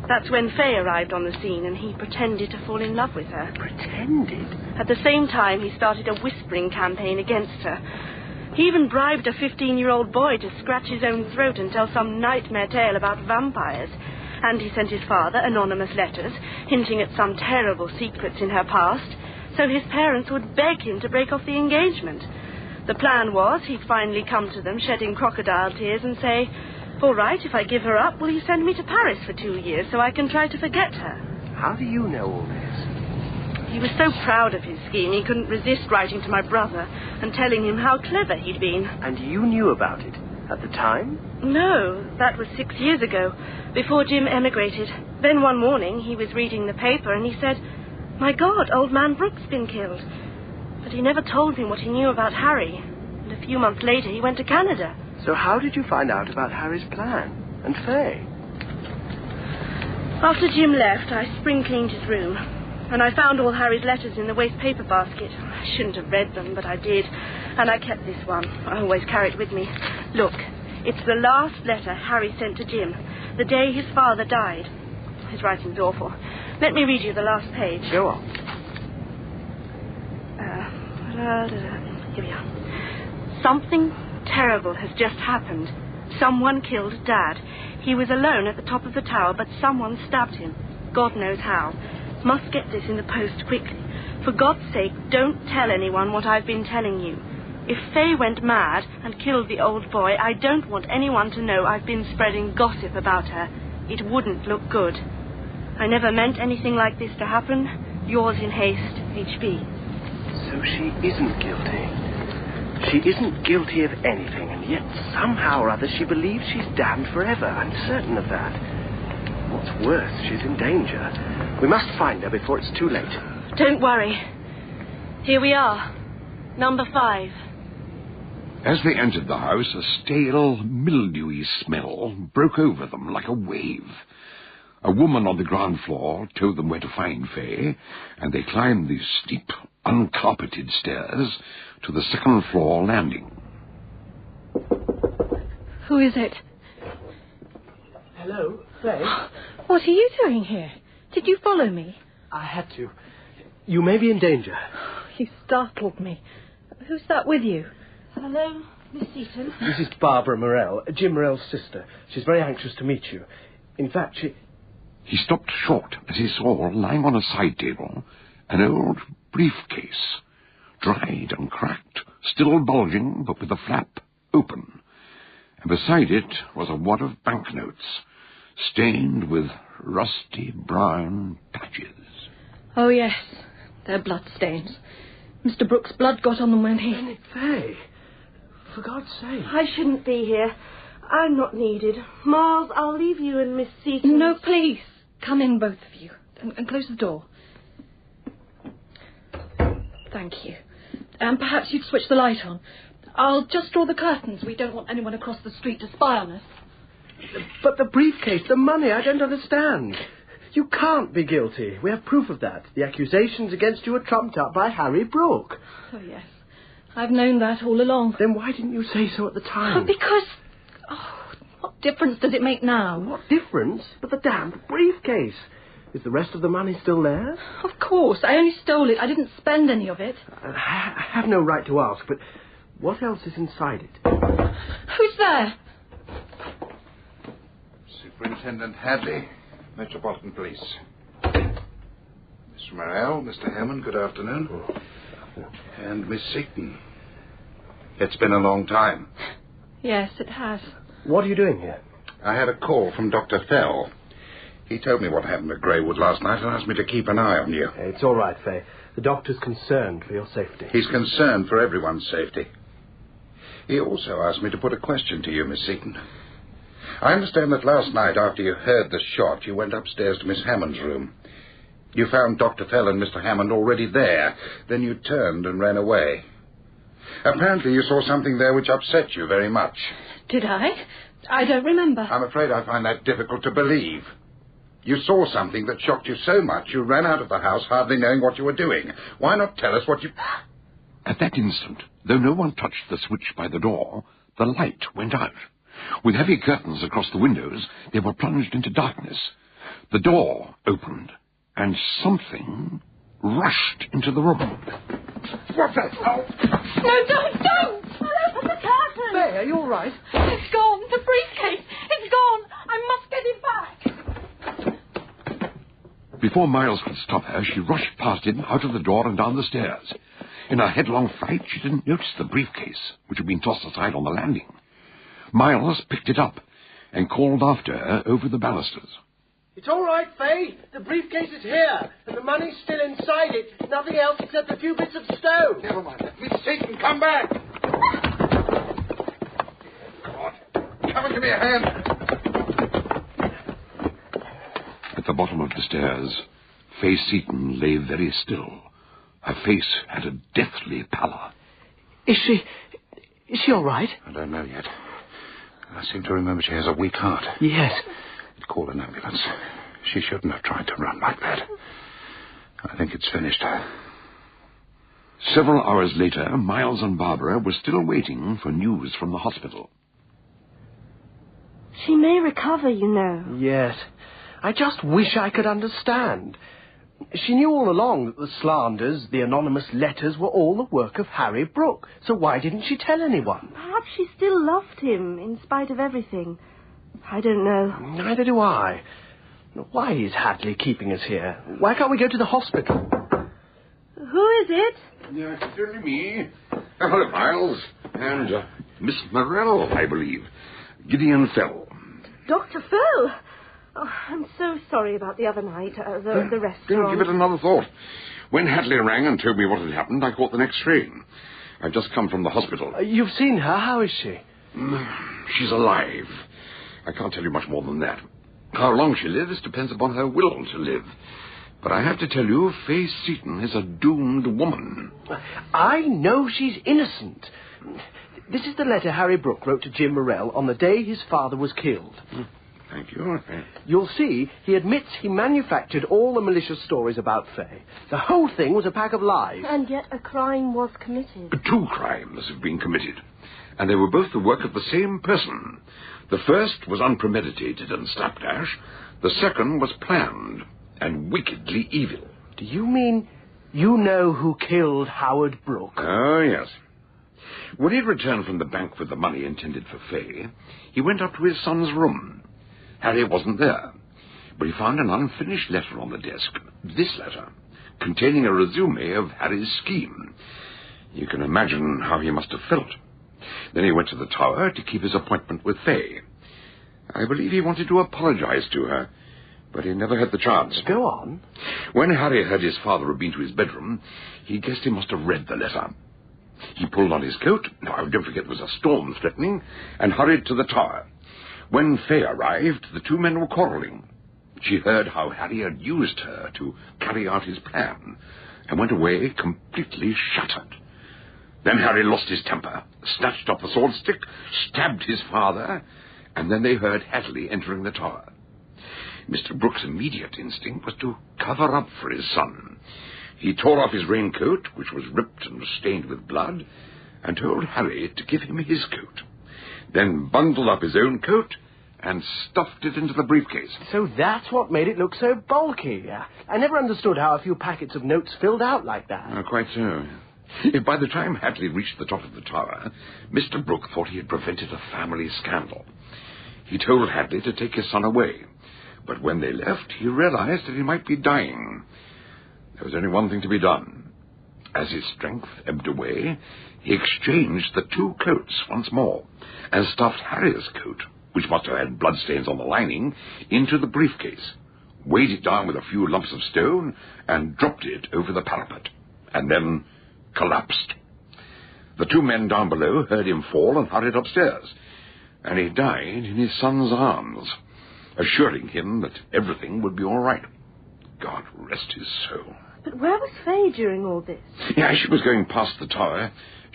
That's when Fay arrived on the scene and he pretended to fall in love with her. Pretended? At the same time, he started a whispering campaign against her. He even bribed a 15-year-old boy to scratch his own throat and tell some nightmare tale about vampires. And he sent his father anonymous letters, hinting at some terrible secrets in her past, so his parents would beg him to break off the engagement. The plan was he'd finally come to them, shedding crocodile tears, and say, "All right, if I give her up, will you send me to Paris for 2 years so I can try to forget her?" How do you know all this? He was so proud of his scheme, he couldn't resist writing to my brother and telling him how clever he'd been. And you knew about it at the time? No, that was 6 years ago, before Jim emigrated. Then one morning he was reading the paper and he said, "My God, old man Brooke's been killed." But he never told me what he knew about Harry. And a few months later he went to Canada. So how did you find out about Harry's plan? And Fay? After Jim left, I spring-cleaned his room. And I found all Harry's letters in the waste paper basket. I shouldn't have read them, but I did. And I kept this one. I always carry it with me. Look, it's the last letter Harry sent to Jim, the day his father died. His writing's awful. Let me read you the last page. Go on. Here we are. "Something terrible has just happened. Someone killed Dad. He was alone at the top of the tower, but someone stabbed him. God knows how. Must get this in the post quickly. For God's sake, don't tell anyone what I've been telling you. If Fay went mad and killed the old boy, I don't want anyone to know I've been spreading gossip about her. It wouldn't look good. I never meant anything like this to happen. Yours in haste, H.B. So she isn't guilty. She isn't guilty of anything, and yet somehow or other she believes she's damned forever. I'm certain of that. What's worse, she's in danger. We must find her before it's too late. Don't worry. Here we are. Number 5. As they entered the house, a stale, mildewy smell broke over them like a wave. A woman on the ground floor told them where to find Fay, and they climbed the steep, uncarpeted stairs to the second-floor landing. Who is it? Hello, Fleigh? What are you doing here? Did you follow me? I had to. You may be in danger. You startled me. Who's that with you? Hello, Miss Seaton. This is Barbara Morell, Jim Morell's sister. She's very anxious to meet you. In fact, He stopped short as he saw, lying on a side table, an old briefcase, dried and cracked, still bulging, but with the flap open. And beside it was a wad of banknotes, stained with rusty brown patches. Oh, yes. They're bloodstains. Mr. Brooks' blood got on them when he... Fay, for God's sake. I shouldn't be here. I'm not needed. Miles, I'll leave you and Miss Seaton. No, please. Come in, both of you, and close the door. Thank you. And perhaps you'd switch the light on. I'll just draw the curtains. We don't want anyone across the street to spy on us. But the briefcase, the money, I don't understand. You can't be guilty. We have proof of that. The accusations against you are trumped up by Harry Brooke. Oh, yes. I've known that all along. Then why didn't you say so at the time? Because... Oh, what difference does it make now? What difference? But the damned briefcase. Is the rest of the money still there? Of course. I only stole it. I didn't spend any of it. I have no right to ask, but what else is inside it? Who's there? Superintendent Hadley, Metropolitan Police. Miss Morell, Mr. Hammond, good afternoon. And Miss Seaton. It's been a long time. Yes, it has. What are you doing here? I had a call from Dr. Fell. He told me what happened at Greywood last night and asked me to keep an eye on you. It's all right, Fay. The doctor's concerned for your safety. He's concerned for everyone's safety. He also asked me to put a question to you, Miss Seaton. I understand that last night, after you heard the shot, you went upstairs to Miss Hammond's room. You found Dr. Fell and Mr. Hammond already there. Then you turned and ran away. Apparently you saw something there which upset you very much. Did I? I don't remember. I'm afraid I find that difficult to believe. You saw something that shocked you so much you ran out of the house hardly knowing what you were doing. Why not tell us what you... At that instant, though no one touched the switch by the door, the light went out. With heavy curtains across the windows, they were plunged into darkness. The door opened, and something rushed into the room. What the hell? No, don't! Open the curtain! Fay, are you all right? It's gone. The briefcase. It's gone. I must get it back. Before Miles could stop her, she rushed past him, out of the door and down the stairs. In her headlong flight, she didn't notice the briefcase, which had been tossed aside on the landing. Miles picked it up and called after her over the balusters. It's all right, Fay. The briefcase is here, and the money's still inside it. Nothing else except a few bits of stone. Never mind. Miss Seaton, come back! God, come and give me a hand. At the bottom of the stairs, Fay Seaton lay very still. Her face had a deathly pallor. Is she all right? I don't know yet. I seem to remember she has a weak heart. Yes. Call an ambulance. She shouldn't have tried to run like that. I think it's finished her. Several hours later, Miles and Barbara were still waiting for news from the hospital. She may recover, you know. Yes. I just wish I could understand. She knew all along that the slanders, the anonymous letters, were all the work of Harry Brooke. So why didn't she tell anyone? Perhaps she still loved him, in spite of everything. I don't know. Neither do I. Why is Hadley keeping us here? Why can't we go to the hospital? Who is it? Yeah, it's only me. Hello, Miles. And Miss Morell, I believe. Gideon Fell. Dr. Fell? Oh, I'm so sorry about the other night, the restaurant. Don't give it another thought. When Hadley rang and told me what had happened, I caught the next train. I've just come from the hospital. You've seen her? How is she? She's alive. I can't tell you much more than that. How long she lives depends upon her will to live. But I have to tell you, Faye Seaton is a doomed woman. I know she's innocent. This is the letter Harry Brooke wrote to Jim Morell on the day his father was killed. Thank you. You'll see, he admits he manufactured all the malicious stories about Faye. The whole thing was a pack of lies. And yet a crime was committed. 2 crimes have been committed, and they were both the work of the same person. The first was unpremeditated and slapdash. The second was planned and wickedly evil. Do you mean you know who killed Howard Brooke? Oh, yes. When he'd returned from the bank with the money intended for Faye, he went up to his son's room. Harry wasn't there, but he found an unfinished letter on the desk. This letter, containing a resume of Harry's scheme. You can imagine how he must have felt. Then he went to the tower to keep his appointment with Faye. I believe he wanted to apologize to her, but he never had the chance. Go on. When Harry heard his father had been to his bedroom, he guessed he must have read the letter. He pulled on his coat, now don't forget there was a storm threatening, and hurried to the tower. When Faye arrived, the 2 men were quarrelling. She heard how Harry had used her to carry out his plan, and went away completely shattered. Then Harry lost his temper, snatched up the sword stick, stabbed his father, and then they heard Hadley entering the tower. Mr. Brooke's immediate instinct was to cover up for his son. He tore off his raincoat, which was ripped and stained with blood, and told Harry to give him his coat. Then bundled up his own coat and stuffed it into the briefcase. So that's what made it look so bulky. I never understood how a few packets of notes filled out like that. Quite so. By the time Hadley reached the top of the tower, Mr. Brooke thought he had prevented a family scandal. He told Hadley to take his son away, but when they left, he realized that he might be dying. There was only one thing to be done. As his strength ebbed away, he exchanged the 2 coats once more, and stuffed Harry's coat, which must have had bloodstains on the lining, into the briefcase, weighed it down with a few lumps of stone, and dropped it over the parapet, and then collapsed. The 2 men down below heard him fall and hurried upstairs, and he died in his son's arms, assuring him that everything would be all right. God rest his soul. But where was Faye during all this? As she was going past the tower,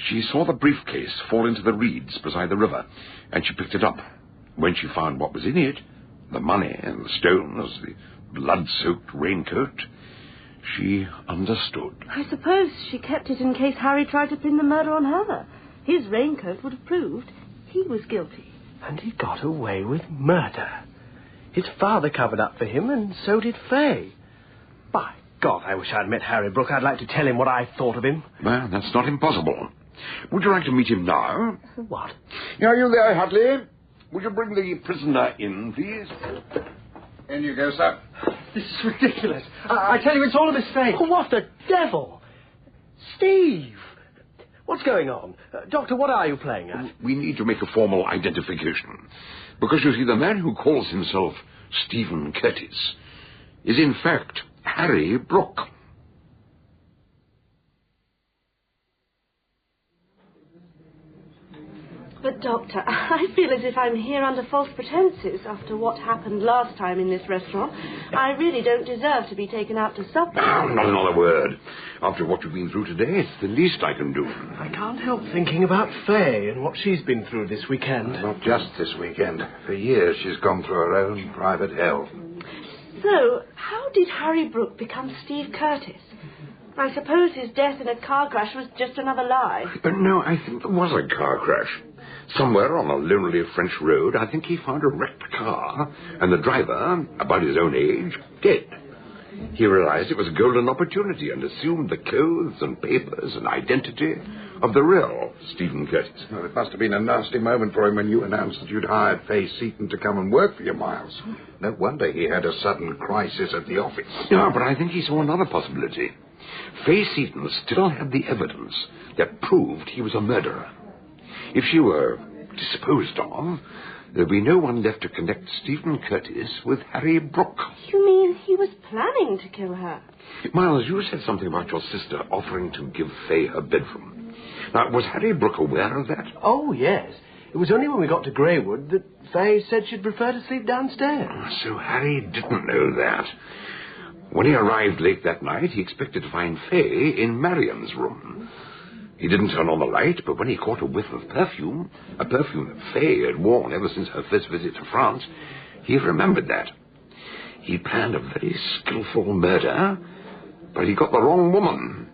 she saw the briefcase fall into the reeds beside the river, and she picked it up. When she found what was in it, the money and the stones, the blood-soaked raincoat, she understood. I suppose she kept it in case Harry tried to pin the murder on her. His raincoat would have proved he was guilty. And he got away with murder. His father covered up for him, and so did Faye. By God, I wish I'd met Harry Brooke. I'd like to tell him what I thought of him. Well, that's not impossible. Would you like to meet him now? What? Are you there, Hadley? Would you bring the prisoner in, please? In you go, sir. This is ridiculous. I tell you, it's all a mistake. Oh, what the devil? Steve! What's going on? Doctor, what are you playing at? We need to make a formal identification. Because, you see, the man who calls himself Stephen Curtis is, in fact, Harry Brooke. But, Doctor, I feel as if I'm here under false pretenses after what happened last time in this restaurant. I really don't deserve to be taken out to supper. Oh, not another word. After what you've been through today, it's the least I can do. I can't help thinking about Faye and what she's been through this weekend. Not just this weekend. For years she's gone through her own private hell. So, how did Harry Brooke become Steve Curtis? I suppose his death in a car crash was just another lie. But no, I think there was a car crash. Somewhere on a lonely French road, I think he found a wrecked car, and the driver, about his own age, dead. He realized it was a golden opportunity and assumed the clothes and papers and identity of the real Stephen Curtis. Well, it must have been a nasty moment for him when you announced that you'd hired Fleigh Seaton to come and work for you, Miles. No wonder he had a sudden crisis at the office. No, but I think he saw another possibility. Fleigh Seaton still had the evidence that proved he was a murderer. If she were disposed of, there'd be no one left to connect Stephen Curtis with Harry Brooke. You mean he was planning to kill her? Miles, you said something about your sister offering to give Fleigh her bedroom. Now, was Harry Brooke aware of that? Oh, yes. It was only when we got to Greywood that Fleigh said she'd prefer to sleep downstairs. So Harry didn't know that. When he arrived late that night, he expected to find Fleigh in Marian's room. He didn't turn on the light, but when he caught a whiff of perfume, a perfume that Fleigh had worn ever since her first visit to France, he remembered that. He planned a very skillful murder, but he got the wrong woman.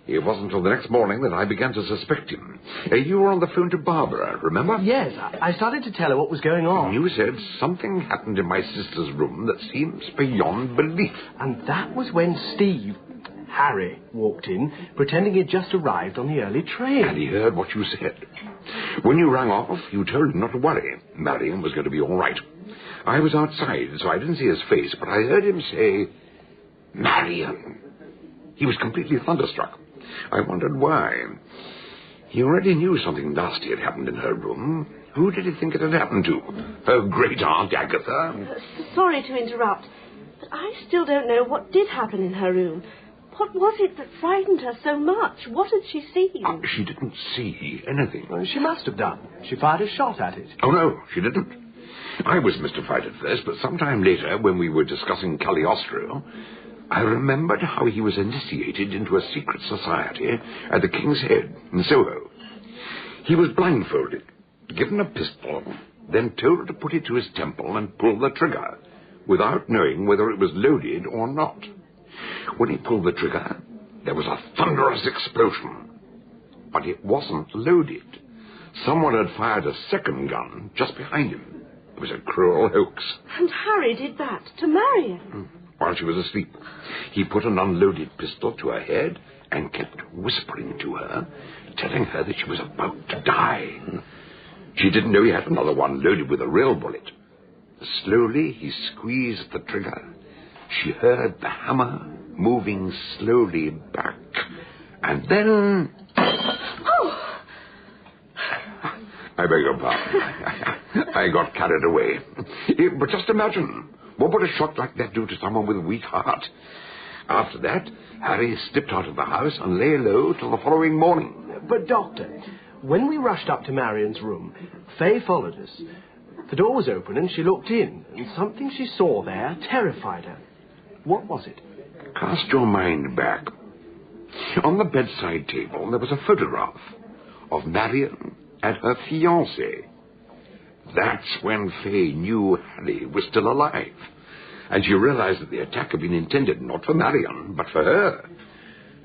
It wasn't until the next morning that I began to suspect him. You were on the phone to Barbara, remember? Yes, I started to tell her what was going on. You said something happened in my sister's room that seems beyond belief. And that was when Harry, walked in, pretending he'd just arrived on the early train. And he heard what you said. When you rang off, you told him not to worry. Marian was going to be all right. I was outside, so I didn't see his face, but I heard him say, Marian. He was completely thunderstruck. I wondered why. He already knew something nasty had happened in her room. Who did he think it had happened to? Her great-aunt Agatha? Sorry to interrupt, but I still don't know what did happen in her room. What was it that frightened her so much? What had she seen? She didn't see anything. Well, she must have done. She fired a shot at it. Oh, no, she didn't. I was mystified at first, but sometime later, when we were discussing Cagliostro, I remembered how he was initiated into a secret society at the King's Head in Soho. He was blindfolded, given a pistol, then told to put it to his temple and pull the trigger, without knowing whether it was loaded or not. When he pulled the trigger, there was a thunderous explosion. But it wasn't loaded. Someone had fired a second gun just behind him. It was a cruel hoax. And Harry did that to Marian? While she was asleep, he put an unloaded pistol to her head and kept whispering to her, telling her that she was about to die. She didn't know he had another one loaded with a real bullet. Slowly, he squeezed the trigger. She heard the hammer moving slowly back. And then... Oh! I beg your pardon. I got carried away. But just imagine, what would a shot like that do to someone with a weak heart? After that, Harry slipped out of the house and lay low till the following morning. But, Doctor, when we rushed up to Marian's room, Fleigh followed us. The door was open and she looked in, and something she saw there terrified her. What was it? Cast your mind back. On the bedside table, there was a photograph of Marian and her fiancé. That's when Fleigh knew Harry was still alive, and she realized that the attack had been intended not for Marian, but for her.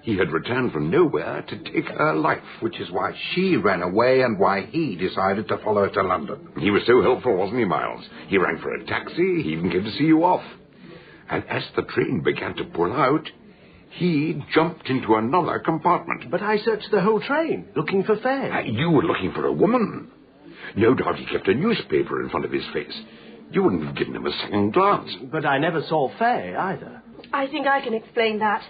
He had returned from nowhere to take her life. Which is why she ran away and why he decided to follow her to London. He was so helpful, wasn't he, Miles? He rang for a taxi, he even came to see you off. And as the train began to pull out, he jumped into another compartment. But I searched the whole train, looking for Fleigh. You were looking for a woman. No doubt he kept a newspaper in front of his face. You wouldn't have given him a second glance. But I never saw Fleigh either. I think I can explain that.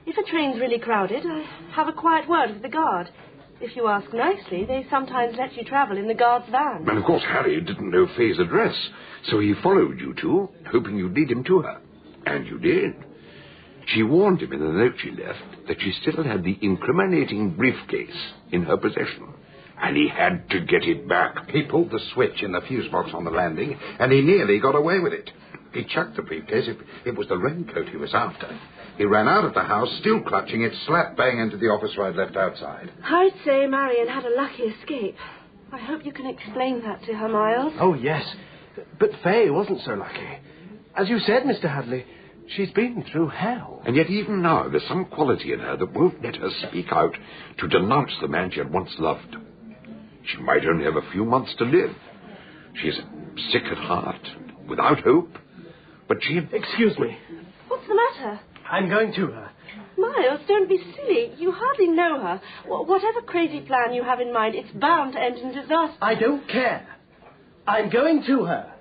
If a train's really crowded, I have a quiet word with the guard. If you ask nicely, they sometimes let you travel in the guard's van. And of course Harry didn't know Fleigh's address, so he followed you two, hoping you'd lead him to her. And you did. She warned him in the note she left that she still had the incriminating briefcase in her possession, and he had to get it back. He pulled the switch in the fuse box on the landing, and he nearly got away with it. He chucked the briefcase. It was the raincoat he was after. He ran out of the house, still clutching it, slap bang into the office I'd left outside. I'd say Marian had a lucky escape. I hope you can explain that to her, Miles. Oh, yes. But Fleigh wasn't so lucky. As you said, Mr. Hadley, she's been through hell. And yet even now there's some quality in her that won't let her speak out to denounce the man she had once loved. She might only have a few months to live. She's sick at heart, without hope, but she... Excuse me. What's the matter? I'm going to her. Miles, don't be silly. You hardly know her. Whatever crazy plan you have in mind, it's bound to end in disaster. I don't care. I'm going to her.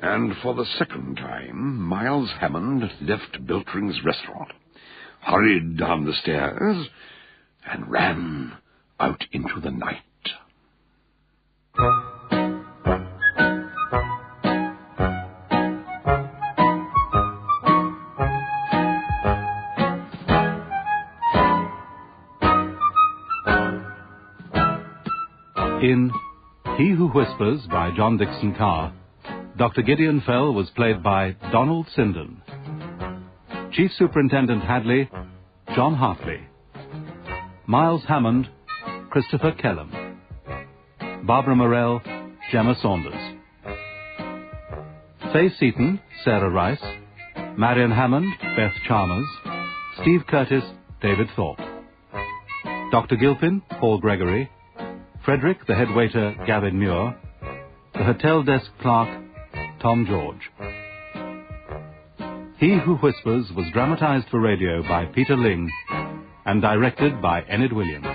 And for the second time, Miles Hammond left Beltring's restaurant, hurried down the stairs, and ran out into the night. In He Who Whispers by John Dickson Carr, Dr. Gideon Fell was played by Donald Sinden. Chief Superintendent Hadley, John Hartley. Miles Hammond, Christopher Kellum. Barbara Morell, Gemma Saunders. Faye Seaton, Sarah Rice. Marion Hammond, Beth Chalmers. Steve Curtis, David Thorpe. Dr. Gilpin, Paul Gregory. Frederick, the head waiter, Gavin Muir. The hotel desk clerk, Tom George. He Who Whispers was dramatized for radio by Peter Ling and directed by Enid Williams.